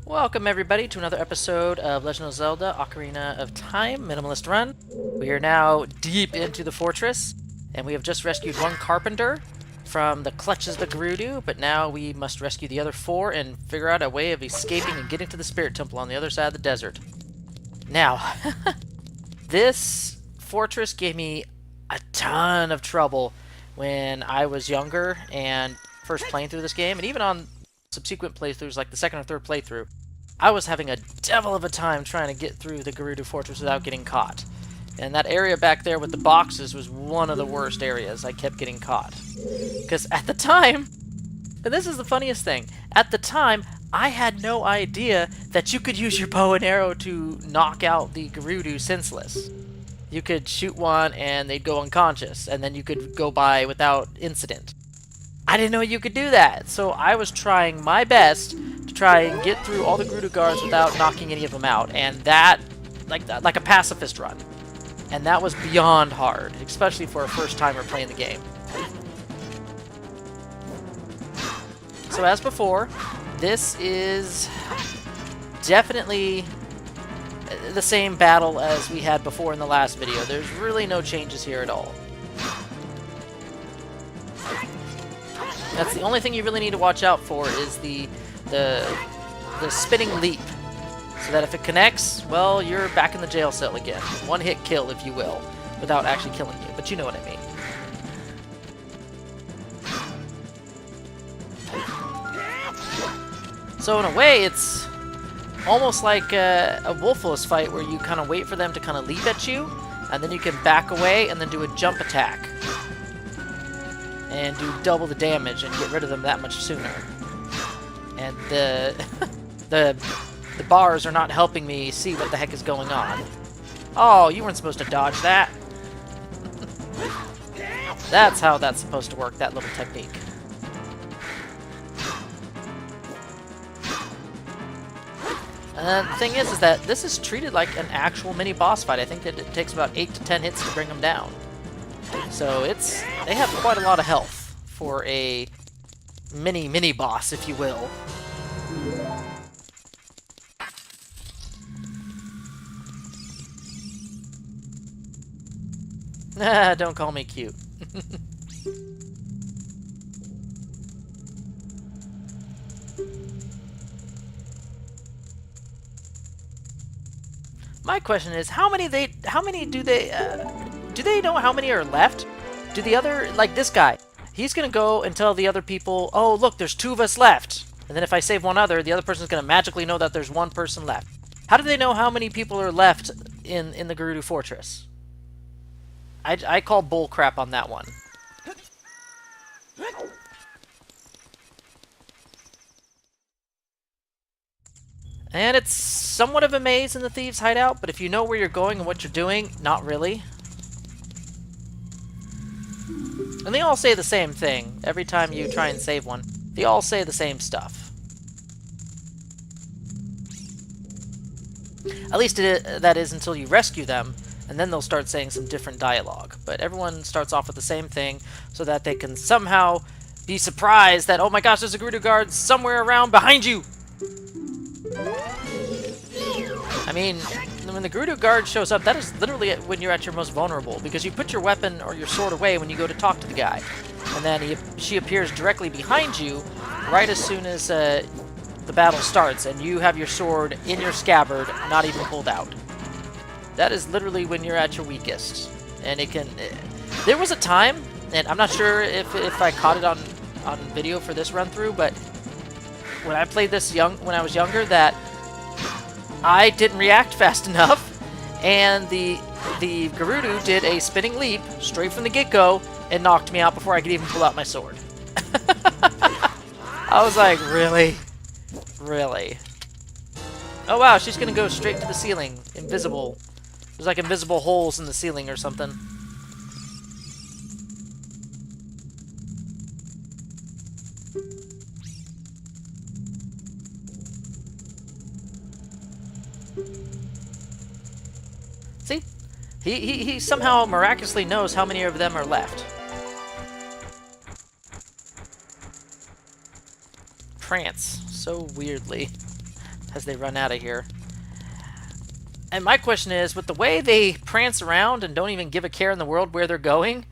Welcome everybody to another episode of Legend of Zelda Ocarina of Time Minimalist Run. We are now deep into the fortress, and we have just rescued one carpenter from the clutches of the Gerudo, but now we must rescue the other four and figure out a way of escaping and getting to the Spirit Temple on the other side of the desert. Now, this fortress gave me a ton of trouble when I was younger and first playing through this game, and even on subsequent playthroughs, like the second or third playthrough, I was having a devil of a time trying to get through the Gerudo Fortress without getting caught. And that area back there with the boxes was one of the worst areas. I kept getting caught. Because at the time, and this is the funniest thing, at the time, I had no idea that you could use your bow and arrow to knock out the Gerudo senseless. You could shoot one and they'd go unconscious, and then you could go by without incident. I didn't know you could do that, so I was trying my best to try and get through all the Gerudo guards without knocking any of them out, and that, like a pacifist run. And that was beyond hard, especially for a first-timer playing the game. So as before, this is definitely the same battle as we had before in the last video. There's really no changes here at all. That's the only thing you really need to watch out for is the spinning leap. So that if it connects, well, you're back in the jail cell again. One hit kill, if you will, without actually killing you, but you know what I mean. So in a way, it's almost like a Wolfos fight where you kind of wait for them to kind of leap at you, and then you can back away and then do a jump attack. And do double the damage and get rid of them that much sooner. And the bars are not helping me see what the heck is going on. Oh, you weren't supposed to dodge that. That's how that's supposed to work, that little technique. And the thing is that this is treated like an actual mini boss fight. I think that it takes about 8 to 10 hits to bring them down. So they have quite a lot of health for a mini boss, if you will. Ah, don't call me cute. My question is, how many do they know how many are left? Do the other, like this guy, he's gonna go and tell the other people, oh look, there's 2 of us left. And then if I save one other, the other person's gonna magically know that there's 1 person left. How do they know how many people are left in the Gerudo Fortress? I call bull crap on that one. And it's somewhat of a maze in the Thieves' Hideout, but if you know where you're going and what you're doing, not really. And they all say the same thing every time you try and save one. They all say the same stuff. At least that is until you rescue them, and then they'll start saying some different dialogue. But everyone starts off with the same thing so that they can somehow be surprised that, oh my gosh, there's a Gerudo guard somewhere around behind you! I mean, when the Gerudo guard shows up, that is literally when you're at your most vulnerable, because you put your weapon or your sword away when you go to talk to the guy. And then she appears directly behind you right as soon as the battle starts, and you have your sword in your scabbard, not even pulled out. That is literally when you're at your weakest. And it can... there was a time, and I'm not sure if I caught it on video for this run-through, but when I played this when I was younger, that I didn't react fast enough, and the Gerudo did a spinning leap straight from the get-go and knocked me out before I could even pull out my sword. I was like, really? Really? Oh wow, she's gonna go straight to the ceiling. Invisible. There's like invisible holes in the ceiling or something. See? He somehow miraculously knows how many of them are left. Prance. So weirdly. as they run out of here. And my question is, with the way they prance around and don't even give a care in the world where they're going,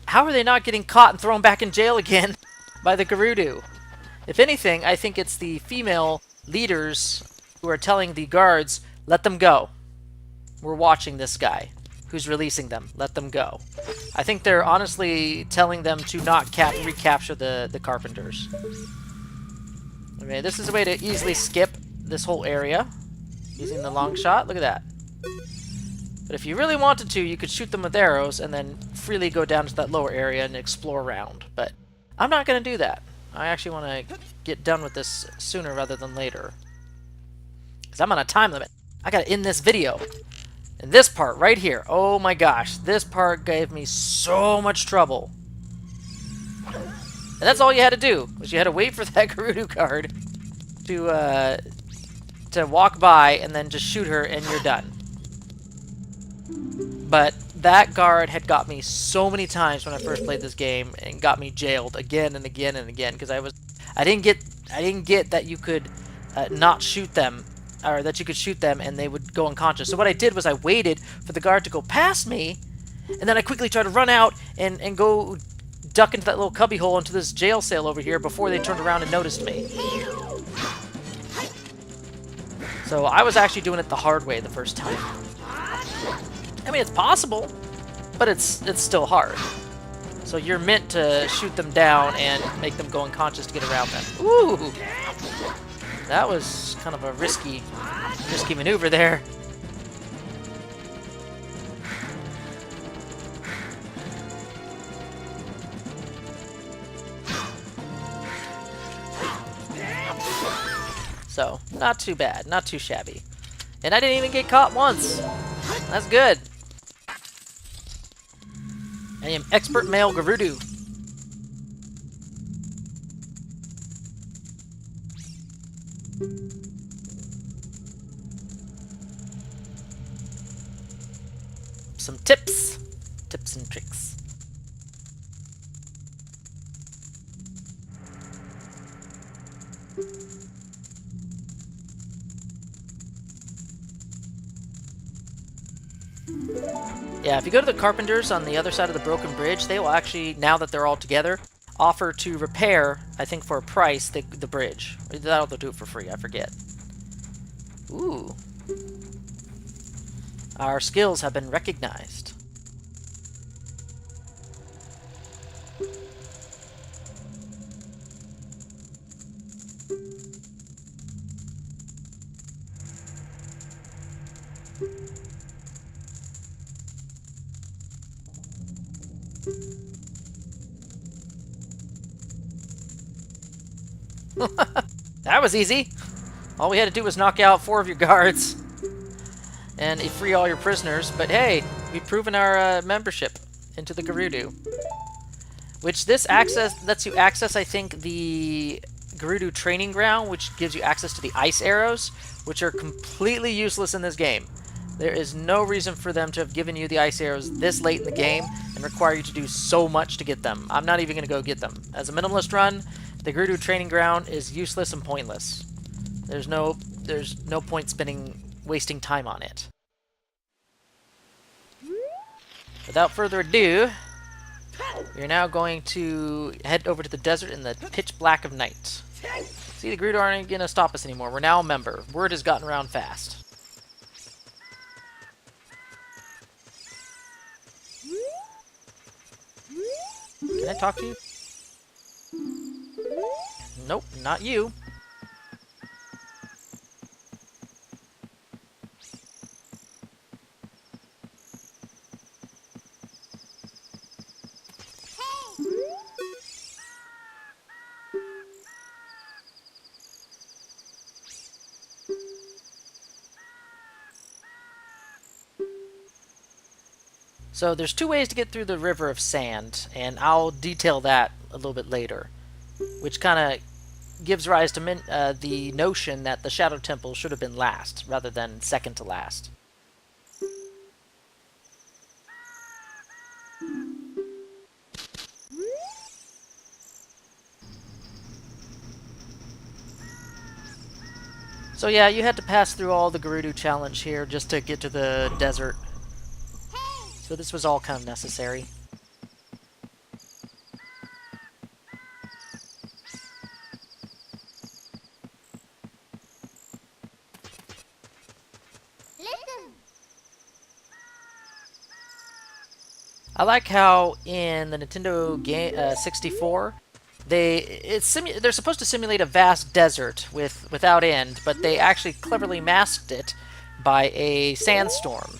how are they not getting caught and thrown back in jail again by the Gerudo? If anything, I think it's the female leaders who are telling the guards, let them go. We're watching this guy who's releasing them. Let them go. I think they're honestly telling them to not recapture the carpenters. Okay, this is a way to easily skip this whole area using the long shot. Look at that. But if you really wanted to, you could shoot them with arrows and then freely go down to that lower area and explore around. But I'm not going to do that. I actually want to get done with this sooner rather than later. Because I'm on a time limit. I got to end this video. And this part right here. Oh my gosh. This part gave me so much trouble. And that's all you had to do. Was you had to wait for that Gerudo card to walk by and then just shoot her and you're done. But that guard had got me so many times when I first played this game and got me jailed again and again and again because I didn't get that you could not shoot them, or that you could shoot them and they would go unconscious. So what I did was I waited for the guard to go past me, and then I quickly tried to run out and go duck into that little cubby hole into this jail cell over here before they turned around and noticed me. So I was actually doing it the hard way the first time. I mean, it's possible, but it's still hard. So you're meant to shoot them down and make them go unconscious to get around them. Ooh! That was kind of a risky maneuver there. So, not too bad, not too shabby. And I didn't even get caught once. That's good. I am expert male Gerudo. Some tips and tricks. Yeah, if you go to the carpenters on the other side of the broken bridge, they will actually, now that they're all together, offer to repair, I think for a price, the bridge. Or they'll do it for free, I forget. Ooh. Our skills have been recognized. That was easy. All we had to do was knock out 4 of your guards and free all your prisoners. But hey, we've proven our membership into the Gerudo. Which this lets you access, I think, the Gerudo training ground, which gives you access to the ice arrows, which are completely useless in this game. There is no reason for them to have given you the ice arrows this late in the game and require you to do so much to get them. I'm not even going to go get them. As a minimalist run, the Gerudo training ground is useless and pointless. There's no point wasting time on it. Without further ado, we're now going to head over to the desert in the pitch black of night. See, the Gerudo aren't going to stop us anymore. We're now a member. Word has gotten around fast. Can I talk to you? Nope, not you. So there's 2 ways to get through the River of Sand, and I'll detail that a little bit later, which kind of gives rise to the notion that the Shadow Temple should have been last, rather than second to last. So yeah, you had to pass through all the Gerudo challenge here just to get to the desert. So this was all kind of necessary. I like how in the Nintendo game 64, they're supposed to simulate a vast desert without end, but they actually cleverly masked it by a sandstorm.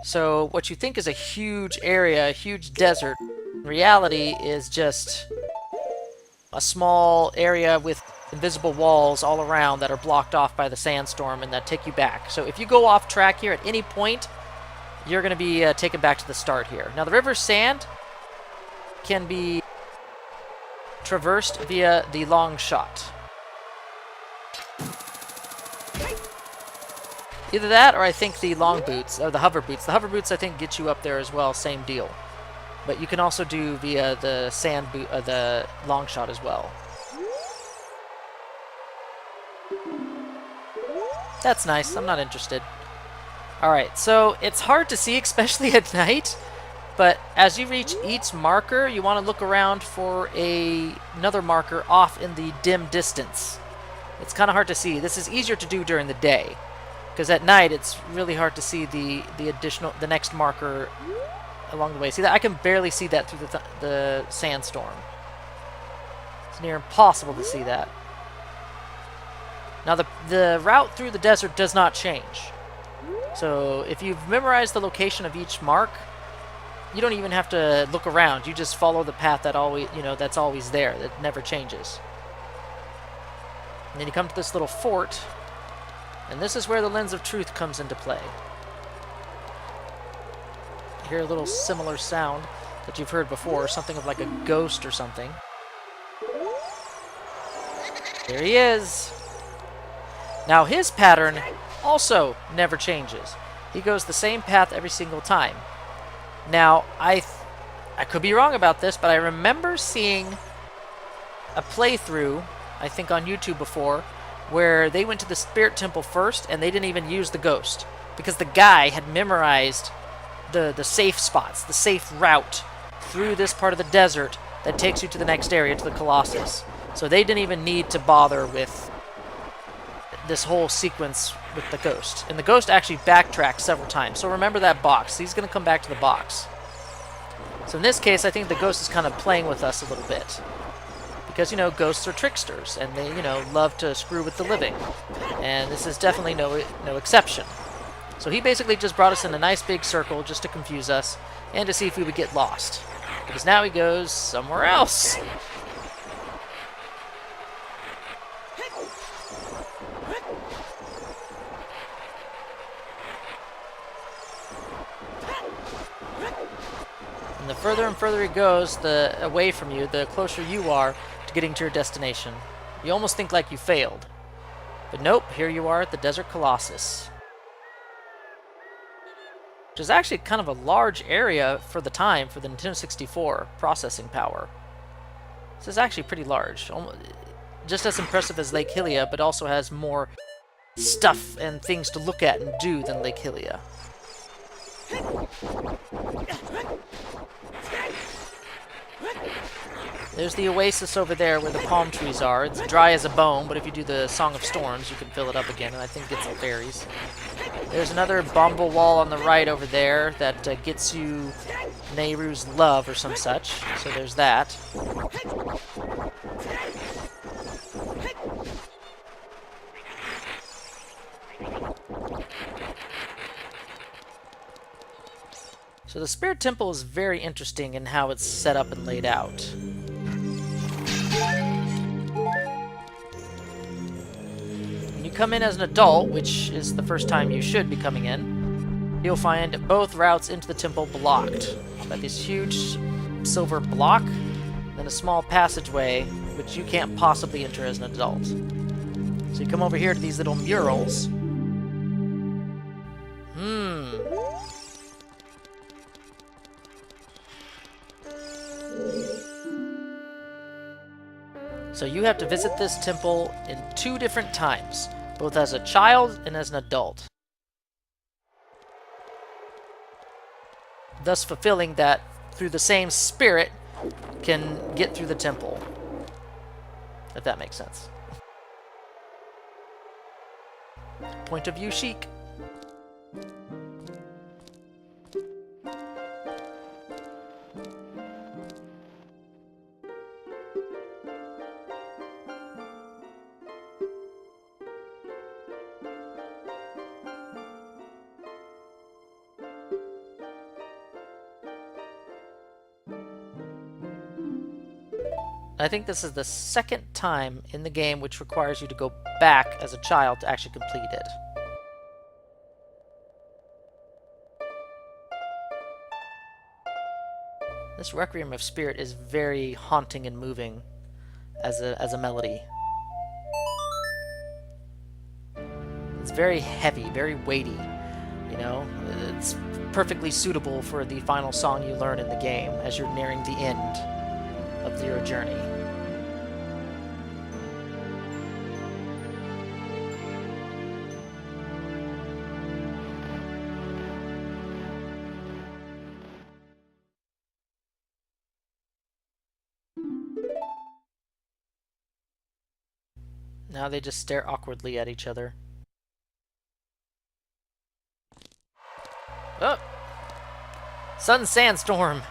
So what you think is a huge area, a huge desert, in reality is just a small area with invisible walls all around that are blocked off by the sandstorm and that take you back. So if you go off track here at any point, you're going to be taken back to the start here. Now the river's sand can be traversed via the long shot. Either that, or I think the long boots, or the hover boots. The hover boots, I think, get you up there as well. Same deal. But you can also do via the sand boot, the long shot as well. That's nice. I'm not interested. All right, so it's hard to see, especially at night. But as you reach each marker, you want to look around for another marker off in the dim distance. It's kind of hard to see. This is easier to do during the day, because at night it's really hard to see the next marker along the way. See that? I can barely see that through the sandstorm. It's near impossible to see that. Now the route through the desert does not change. So if you've memorized the location of each mark, you don't even have to look around. You just follow the path that that's always there. That never changes. And then you come to this little fort, and this is where the lens of truth comes into play. You hear a little similar sound that you've heard before, something of like a ghost or something. There he is. Now his pattern also never changes. He goes the same path every single time. Now, I could be wrong about this, but I remember seeing a playthrough, I think on YouTube before, where they went to the Spirit Temple first, and they didn't even use the ghost, because the guy had memorized the safe spots, the safe route through this part of the desert that takes you to the next area, to the Colossus. So they didn't even need to bother with this whole sequence with the ghost. And the ghost actually backtracks several times. So remember that box. He's going to come back to the box. So in this case, I think the ghost is kind of playing with us a little bit. Because, ghosts are tricksters, and they, love to screw with the living. And this is definitely no exception. So he basically just brought us in a nice big circle just to confuse us and to see if we would get lost. Because now he goes somewhere else. And the further and further he goes away from you, the closer you are to getting to your destination. You almost think like you failed. But nope, here you are at the Desert Colossus. Which is actually kind of a large area for the time for the Nintendo 64 processing power. This is actually pretty large. Just as impressive as Lake Hylia, but also has more stuff and things to look at and do than Lake Hylia. There's the oasis over there where the palm trees are. It's dry as a bone, but if you do the Song of Storms, you can fill it up again, and I think get some fairies. There's another bumble wall on the right over there that gets you Nehru's love or some such. So there's that. So the Spirit Temple is very interesting in how it's set up and laid out. When you come in as an adult, which is the first time you should be coming in, you'll find both routes into the temple blocked by this huge silver block, then a small passageway which you can't possibly enter as an adult. So you come over here to these little murals. So you have to visit this temple in 2 different times. both as a child and as an adult, thus fulfilling that through the same spirit can get through the temple, if that makes sense. Point of view chic. I think this is the second time in the game which requires you to go back as a child to actually complete it. This Requiem of Spirit is very haunting and moving as a melody. It's very heavy, very weighty, you know? It's perfectly suitable for the final song you learn in the game as you're nearing the end of your journey. Now they just stare awkwardly at each other. Oh! Sudden sandstorm!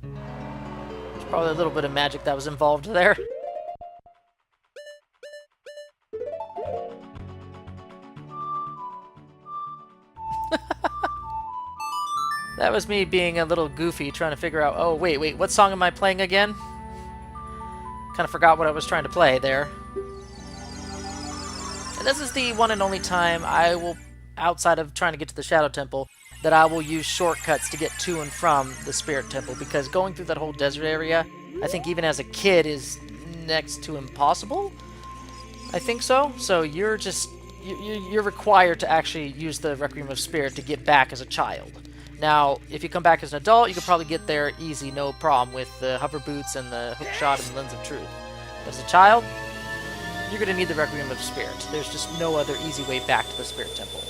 There's probably a little bit of magic that was involved there. That was me being a little goofy, trying to figure out, oh, wait, what song am I playing again? Kind of forgot what I was trying to play there. And this is the one and only time I will, outside of trying to get to the Shadow Temple, that I will use shortcuts to get to and from the Spirit Temple, because going through that whole desert area, I think even as a kid, is next to impossible. I think so. So you're required to actually use the Requiem of Spirit to get back as a child. Now, if you come back as an adult, you can probably get there easy, no problem, with the hover boots and the hook shot and the lens of truth. As a child, you're going to need the Requiem of Spirit. There's just no other easy way back to the Spirit Temple.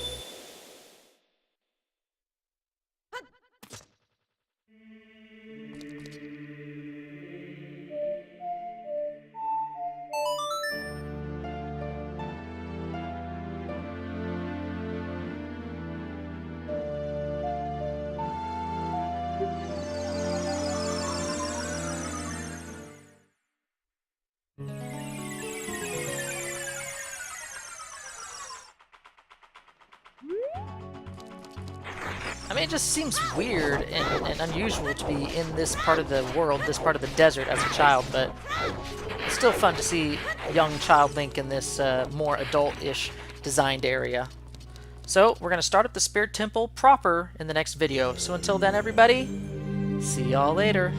I mean, it just seems weird and unusual to be in this part of the world, this part of the desert as a child, but it's still fun to see young child Link in this more adult-ish designed area. So, we're going to start at the Spirit Temple proper in the next video. So until then, everybody, see y'all later.